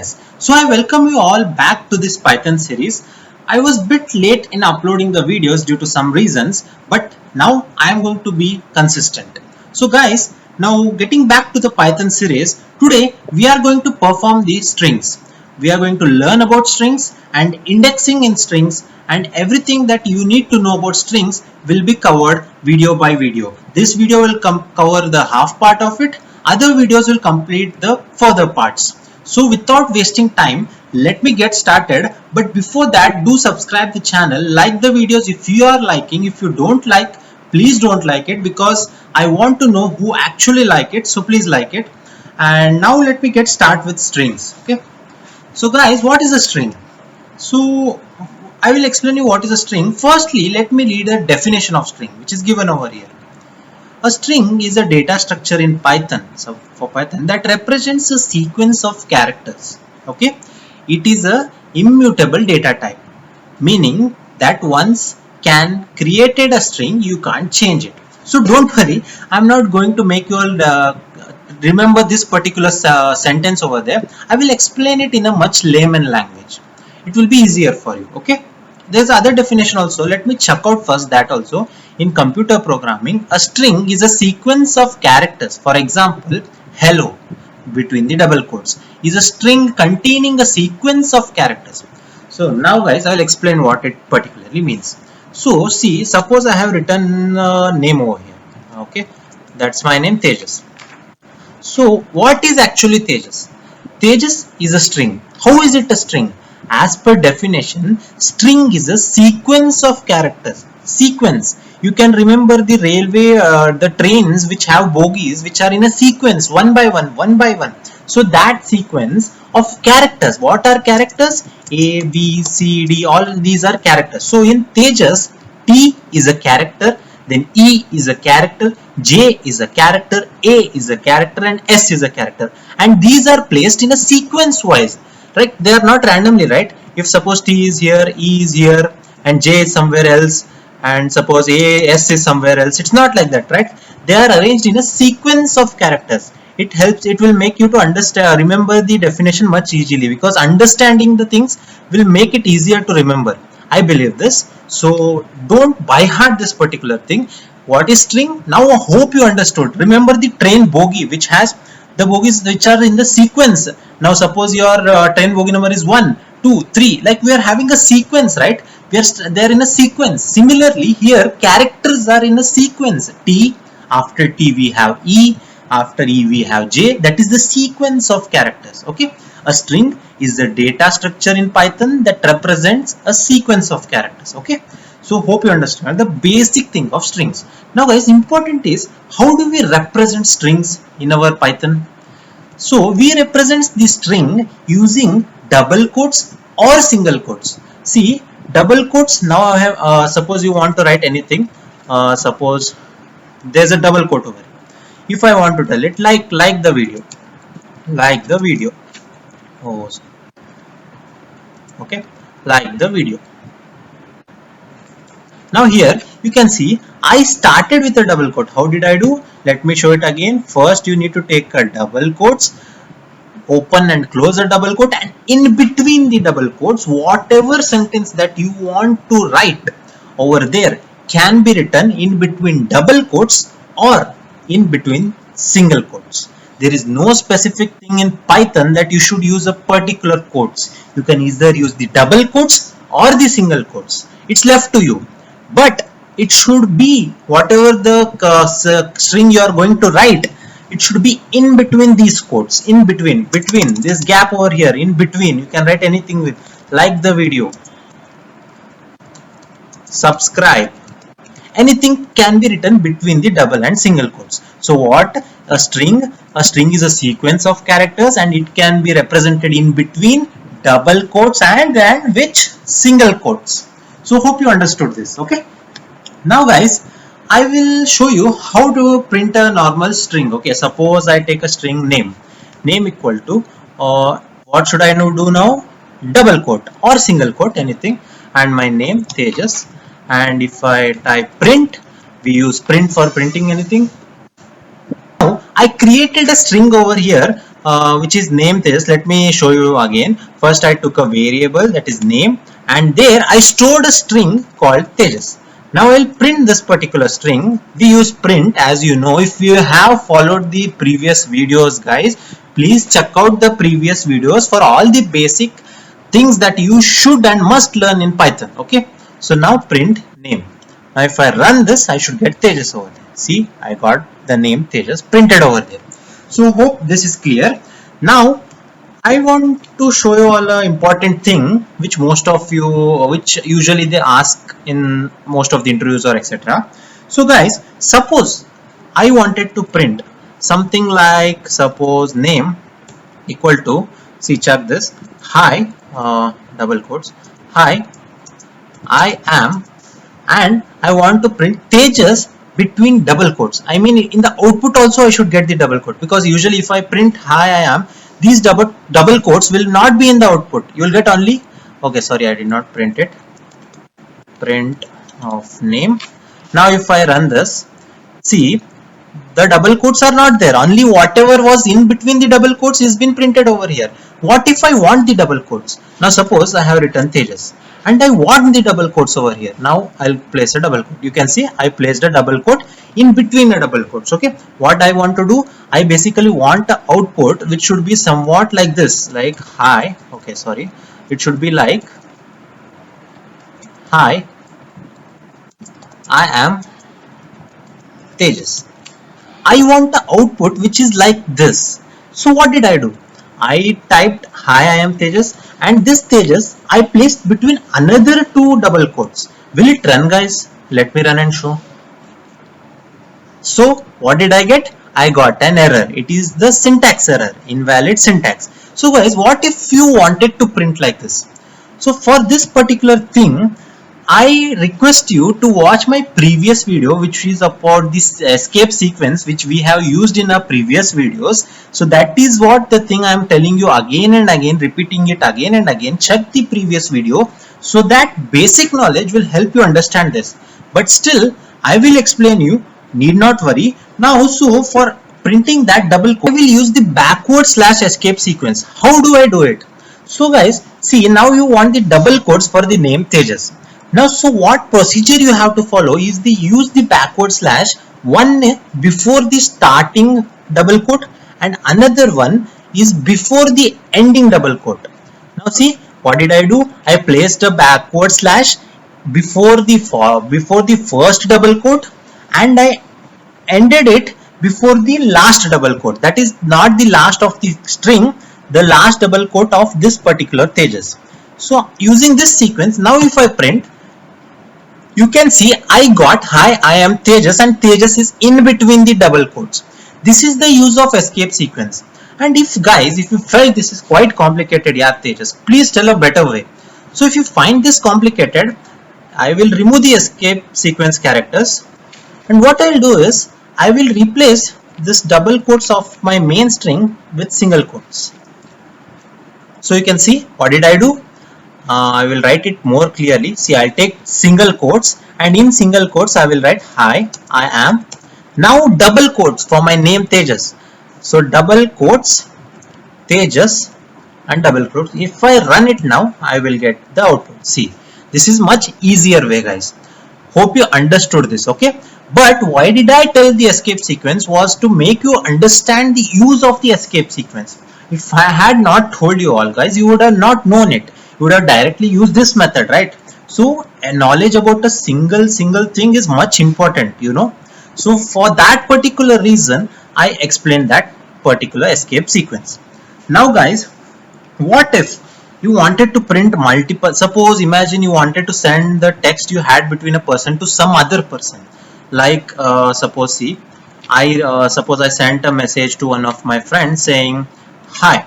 guys, so I welcome you all back to this Python series. I was a bit late in uploading the videos due to some reasons, but now I am going to be consistent. So guys, now getting back to the Python series, today we are going to perform the strings. We are going to learn about strings and indexing in strings, and everything that you need to know about strings will be covered video by video. This video will cover the half part of it. Other videos will complete the further parts. So without wasting time, let me get started. But before that, do subscribe the channel, like the videos if you are liking. If you don't like, please don't like it, because I want to know who actually like it. So please like it. And now let me get start with strings. Okay. So guys, what is a string? So I will explain you what is a string. Firstly, let me read a definition of string, which is given over here. A string is a data structure in Python, so for Python, that represents a sequence of characters. Okay, it is a immutable data type, meaning that once can created a string, you can't change it. So don't worry, I'm not going to make you all remember this particular sentence over there. I will explain it in a much layman language. It will be easier for you. Okay. There's other definition also. Let me check out first that also. In computer programming, a string is a sequence of characters. For example, hello between the double quotes is a string containing a sequence of characters. So now guys, I will explain what it particularly means. So see, suppose I have written a name over here. Okay, that's my name, Tejas. So what is actually Tejas? Tejas is a string. How is it a string? As per definition, string is a sequence of characters. Sequence. You can remember the railway, the trains which have bogies, which are in a sequence, one by one, one by one. So that sequence of characters. What are characters? A, B, C, D. All these are characters. So in Tejas, T is a character, then E is a character, J is a character, A is a character, and S is a character. And these are placed in a sequence wise. Right, they are not randomly, right? If suppose T is here, E is here, and J is somewhere else, and suppose S is somewhere else, it's not like that, right? They are arranged in a sequence of characters. It helps, it will make you to understand, remember the definition much easily, because understanding the things will make it easier to remember. I believe this. So don't by heart this particular thing. What is string? Now I hope you understood. Remember the train bogie, which has the bogies which are in the sequence. Now suppose your train bogie number is 1, 2, 3, like we are having a sequence, right? They are in a sequence. Similarly here, characters are in a sequence. T, after T we have E, after E we have J. That is the sequence of characters. Okay, a string is the data structure in Python that represents a sequence of characters. Okay, so hope you understand the basic thing of strings. Now guys, important is how do we represent strings in our Python? So we represent the string using double quotes or single quotes. See, double quotes, now I have, suppose you want to write anything, suppose there's a double quote over here. If I want to tell it like the video, oh, okay, like the video. Now here you can see I started with a double quote. How did I do? Let me show it again. First you need to take a double quotes, open and close a double quote, and in between the double quotes, whatever sentence that you want to write over there can be written in between double quotes or in between single quotes. There is no specific thing in Python that you should use a particular quotes. You can either use the double quotes or the single quotes. It's left to you. But it should be whatever the string you are going to write, it should be in between these quotes, in between this gap over here, in between. You can write anything with like the video, subscribe. Anything can be written between the double and single quotes. So what a string is a sequence of characters, and it can be represented in between double quotes and which single quotes. So hope you understood this. Okay, now guys, I will show you how to print a normal string. Okay, suppose I take a string name equal to what should I do now? Double quote or single quote, anything, and my name Tejas. And if I type print, we use print for printing anything. Now I created a string over here which is name Tejas. Let me show you again. First I took a variable that is name, and there I stored a string called Tejas. Now I'll print this particular string. We use print, as you know. If you have followed the previous videos, guys, please check out the previous videos for all the basic things that you should and must learn in Python. Okay, so now print name. Now if I run this, I should get Tejas over there. See, I got the name Tejas printed over there. So hope this is clear. Now I want to show you all an important thing which which usually they ask in most of the interviews or etc. So guys, suppose I wanted to print something like, suppose name equal to, see, check this, hi, double quotes, hi, I am, and I want to print Tejas between double quotes. I mean, in the output also I should get the double quote, because usually if I print hi I am, these double quotes will not be in the output. You will get only, okay, sorry, I did not print it, print of name. Now if I run this, see, the double quotes are not there. Only whatever was in between the double quotes is been printed over here. What if I want the double quotes? Now suppose I have written Tejas and I want the double quotes over here. Now I'll place a double quote. You can see I placed a double quote in between the double quotes. Okay, what I want to do, I basically want the output which should be somewhat like this, like hi. Okay, sorry, it should be like hi, I am Tejas. I want the output which is like this. So what did I do? I typed hi, I am Tejas, and this Tejas I placed between another two double quotes. Will it run, guys? Let me run and show. So what did I get? I got an error. It is the syntax error, invalid syntax. So guys, what if you wanted to print like this? So for this particular thing, I request you to watch my previous video, which is about this escape sequence which we have used in our previous videos. So that is what the thing I am telling you again and again, repeating it again and again. Check the previous video, so that basic knowledge will help you understand this. But still, I will explain you, need not worry. Now, so for printing that double quote, I will use the backward slash escape sequence. How do I do it? So guys, see, now you want the double quotes for the name Tejas. Now, so what procedure you have to follow is the use the backward slash, one before the starting double quote and another one is before the ending double quote. Now see, what did I do? I placed a backward slash before the first double quote, and I ended it before the last double quote. That is not the last of the string, the last double quote of this particular Tejas. So using this sequence, now if I print, you can see I got hi, I am Tejas, and Tejas is in between the double quotes. This is the use of escape sequence. And if guys, if you felt this is quite complicated, yeah Tejas, please tell a better way. So if you find this complicated, I will remove the escape sequence characters, and what I will do is I will replace this double quotes of my main string with single quotes. So you can see, what did I do? I will write it more clearly. See, I'll take single quotes, and in single quotes I will write hi, I am. Now double quotes for my name Tejas. So double quotes Tejas and double quotes. If I run it now, I will get the output. See, this is much easier way, guys. Hope you understood this, okay? But why did I tell the escape sequence was to make you understand the use of the escape sequence. If I had not told you all, guys, you would have not known it. You would have directly used this method, right? So a knowledge about a single thing is much important, you know. So for that particular reason, I explained that particular escape sequence. Now guys, what if you wanted to print multiple, suppose imagine you wanted to send the text you had between a person to some other person, like suppose see, suppose I sent a message to one of my friends saying hi,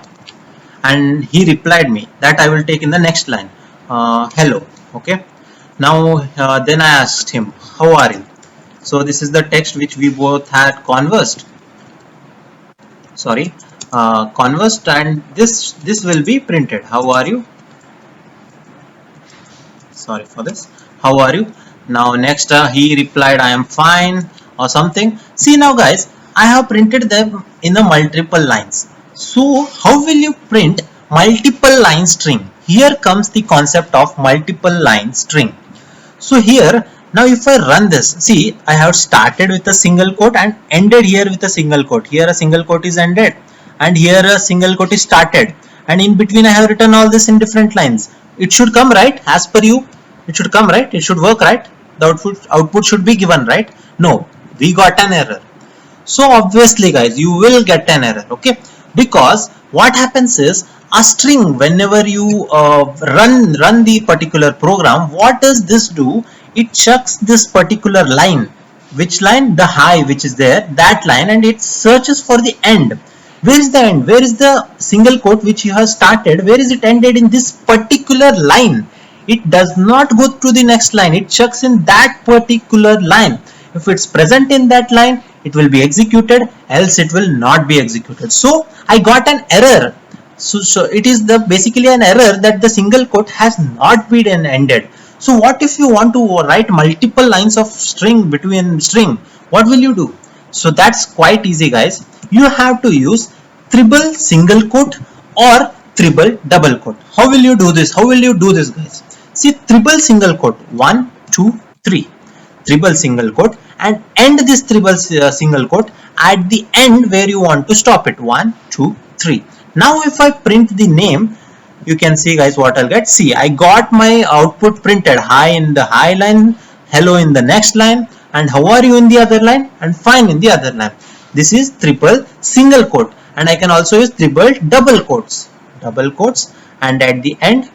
and he replied me, that I will take in the next line, hello. Okay, now then I asked him, how are you? So this is the text which we both had conversed, and this will be printed. How are you? Sorry for this. How are you? Now next he replied, I am fine, or something. See now guys, I have printed them in the multiple lines. So how will you print multiple line string? Here comes the concept of multiple line string. So here, now if I run this, see, I have started with a single quote and ended here with a single quote. Here a single quote is ended and here a single quote is started, and in between I have written all this in different lines. It should come right as per you. It should come right. It should work right. The output should be given right. No, we got an error. So obviously guys, you will get an error, okay? Because what happens is, a string, whenever you run the particular program, what does this do? It chucks this particular line. Which line? The high which is there, that line, and it searches for the end. Where is the end? Where is the single quote which you have started? Where is it ended? In this particular line. It does not go to the next line. It chucks in that particular line. If it's present in that line, it will be executed, else it will not be executed. So I got an error. So it is the basically an error that the single quote has not been ended. So what if you want to write multiple lines of string between string? What will you do? So that's quite easy guys. You have to use triple single quote or triple double quote. How will you do this? How will you do this guys? See, triple single quote, 1 2 3, triple single quote, and end this triple single quote at the end where you want to stop it, 1 2 3. Now if I print the name, you can see guys what I'll get. See, I got my output printed, hi in the high line, hello in the next line, and how are you in the other line, and fine in the other line. This is triple single quote, and I can also use triple double quotes, and at the end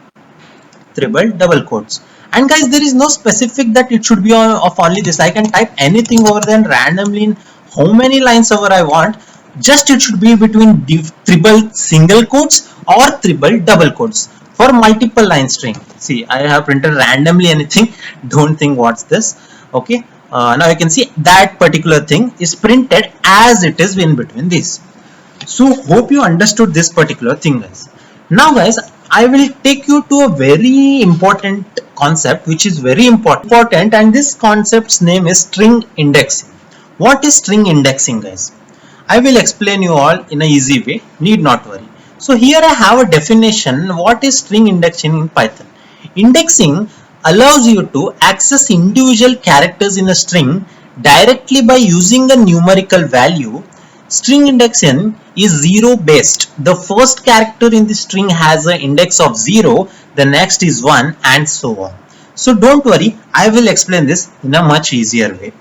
triple double quotes. And guys, there is no specific that it should be of only this. I can type anything over there randomly in how many lines over I want. Just it should be between triple single quotes or triple double quotes for multiple line string. See, I have printed randomly anything. Don't think what's this. Okay. Now you can see that particular thing is printed as it is in between this. So hope you understood this particular thing guys. Now guys, I will take you to a very important concept which is very important, and this concept's name is string indexing. What is string indexing guys? I will explain you all in an easy way, need not worry. So here I have a definition. What is string indexing in Python? Indexing allows you to access individual characters in a string directly by using a numerical value. String indexing is zero based. The first character in the string has an index of 0, the next is 1, and so on. So don't worry, I will explain this in a much easier way.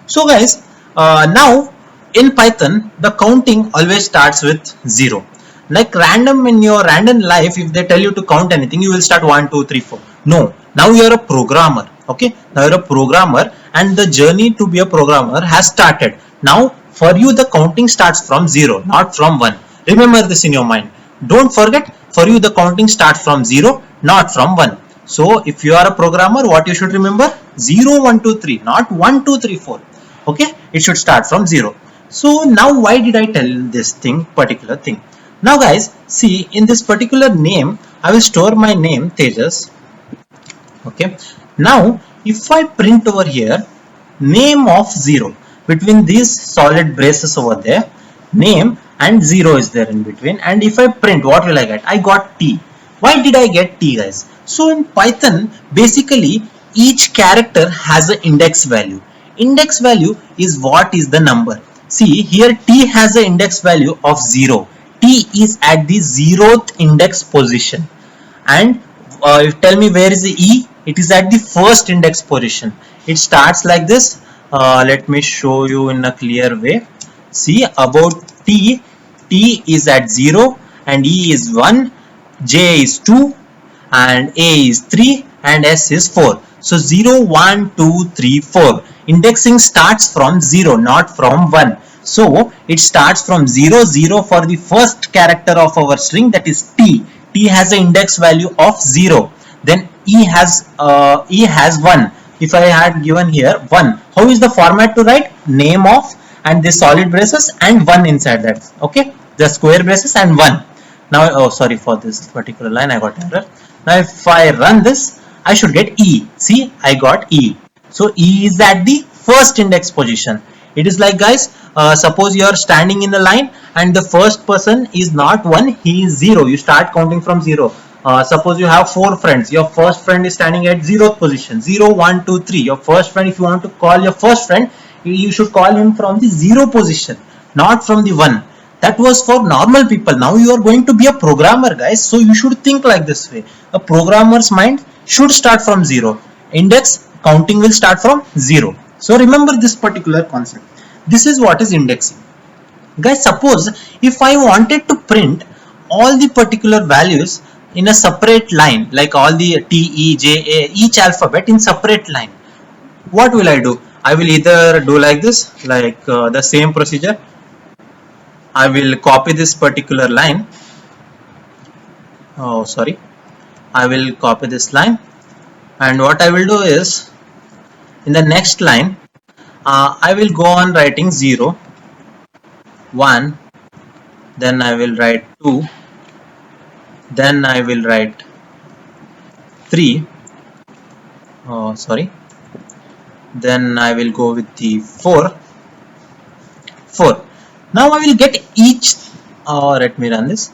So guys, now in Python, the counting always starts with 0. Like random in your random life, if they tell you to count anything, you will start 1 2 3 4. No, now you are a programmer. Okay, now you're a programmer, and the journey to be a programmer has started. Now for you the counting starts from 0, not from 1. Remember this in your mind. Don't forget, for you the counting starts from 0, not from 1. So if you are a programmer, what you should remember? 0 1 2 3, not 1 2 3 4. Okay, it should start from 0. So now why did I tell this particular thing? Now guys, see, in this particular name, I will store my name Tejas. Okay, now if I print over here name of 0, between these solid braces over there, name and 0 is there in between, and if I print, what will I get? I got T. Why did I get T guys? So in Python, basically each character has an index value. Index value is what is the number. See, here T has an index value of 0. T is at the 0th index position. And tell me, where is the E? It is at the first index position. It starts like this. Let me show you in a clear way. See, about T, T is at 0 and E is 1, J is 2 and A is 3 and S is 4. So 0, 1, 2, 3, 4. Indexing starts from 0, not from 1. So it starts from 0, 0 for the first character of our string, that is T. T has an index value of 0. Then E has 1. If I had given here 1, how is the format to write? Name of and the solid braces and 1 inside that. Okay, the square braces and 1. Now, oh sorry for this particular line, I got error. Now if I run this, I should get E. See, I got E. So E is at the first index position. It is like, guys, suppose you are standing in a line and the first person is not 1, he is 0. You start counting from 0. Suppose you have 4 friends. Your first friend is standing at 0th position. 0, 1, 2, 3. Your first friend, if you want to call your first friend, you should call him from the 0 position, not from the 1. That was for normal people. Now you are going to be a programmer, guys. So you should think like this way. A programmer's mind should start from 0. Index counting will start from 0. So remember this particular concept. This is what is indexing. Guys, suppose if I wanted to print all the particular values in a separate line, like all the T, E, J, A, each alphabet in separate line, what will I do? I will either do like this, like the same procedure. I will copy this particular line. Oh, sorry. I will copy this line, and what I will do is, in the next line, I will go on writing 0, 1, then I will write 2, then I will write 3, oh sorry, then I will go with the 4. Now I will get each, let me run this.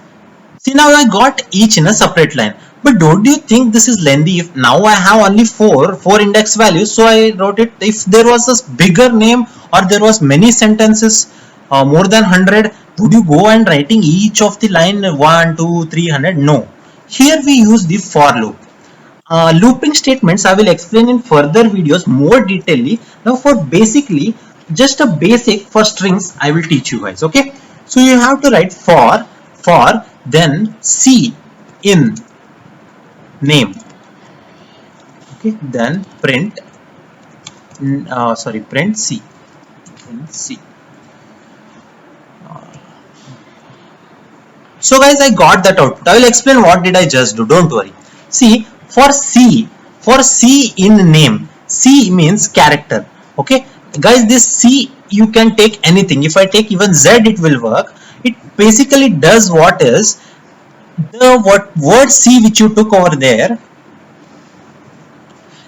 See, now I got each in a separate line. But don't you think this is lengthy? If now I have only 4 index values, so I wrote it. If there was a bigger name or there was many sentences, more than 100, would you go and writing each of the line 1, 2, 300? No. Here we use the for loop. Looping statements I will explain in further videos more detailedly. Now for basically just a basic for strings I will teach you guys. Okay, so you have to write for then C in name. Okay, then print print C. So guys, I got that output. I will explain what did I just do. Don't worry. See, for C in name, C means character. Okay, guys, this C you can take anything. If I take even Z, it will work. It basically does what is the word C which you took over there.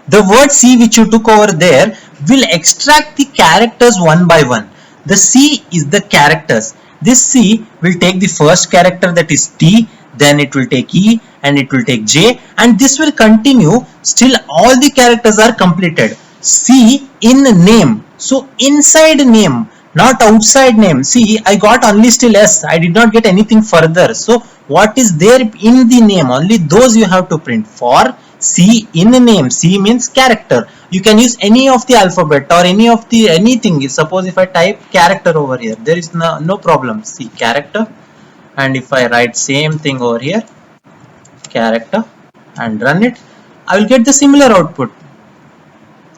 The word C which you took over there will extract the characters one by one. The C is the characters. This C will take the first character, that is T, then it will take E, and it will take J, and this will continue still all the characters are completed. C in name. So inside name, not outside name. See, I got only still S. I did not get anything further. So what is there in the name? Only those you have to print. For C in name. C means character. You can use any of the alphabet or any of the anything. Suppose if I type character over here, there is no problem. See, character, and if I write same thing over here, character, and run it, I will get the similar output.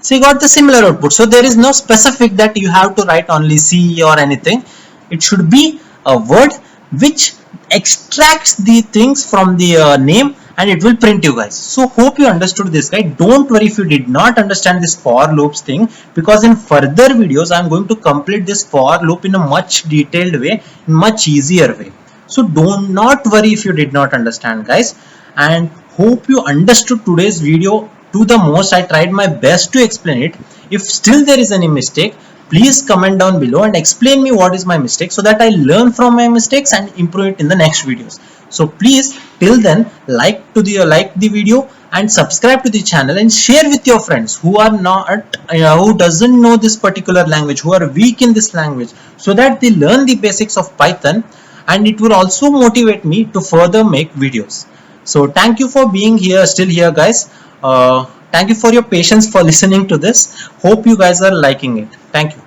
So you got the similar output. So there is no specific that you have to write only C or anything. It should be a word which extracts the things from the name, and it will print you guys. So hope you understood this, guys. Don't worry if you did not understand this for loops thing, because in further videos I am going to complete this for loop in a much detailed way, in much easier way. So do not worry if you did not understand, guys, and hope you understood today's video to the most. I tried my best to explain it. If still there is any mistake, please comment down below and explain me what is my mistake, so that I learn from my mistakes and improve it in the next videos. So please, till then, like the video and subscribe to the channel and share with your friends who are not who doesn't know this particular language, who are weak in this language, so that they learn the basics of Python, and it will also motivate me to further make videos. So thank you for being here, still here, guys. Thank you for your patience for listening to this. Hope you guys are liking it. Thank you.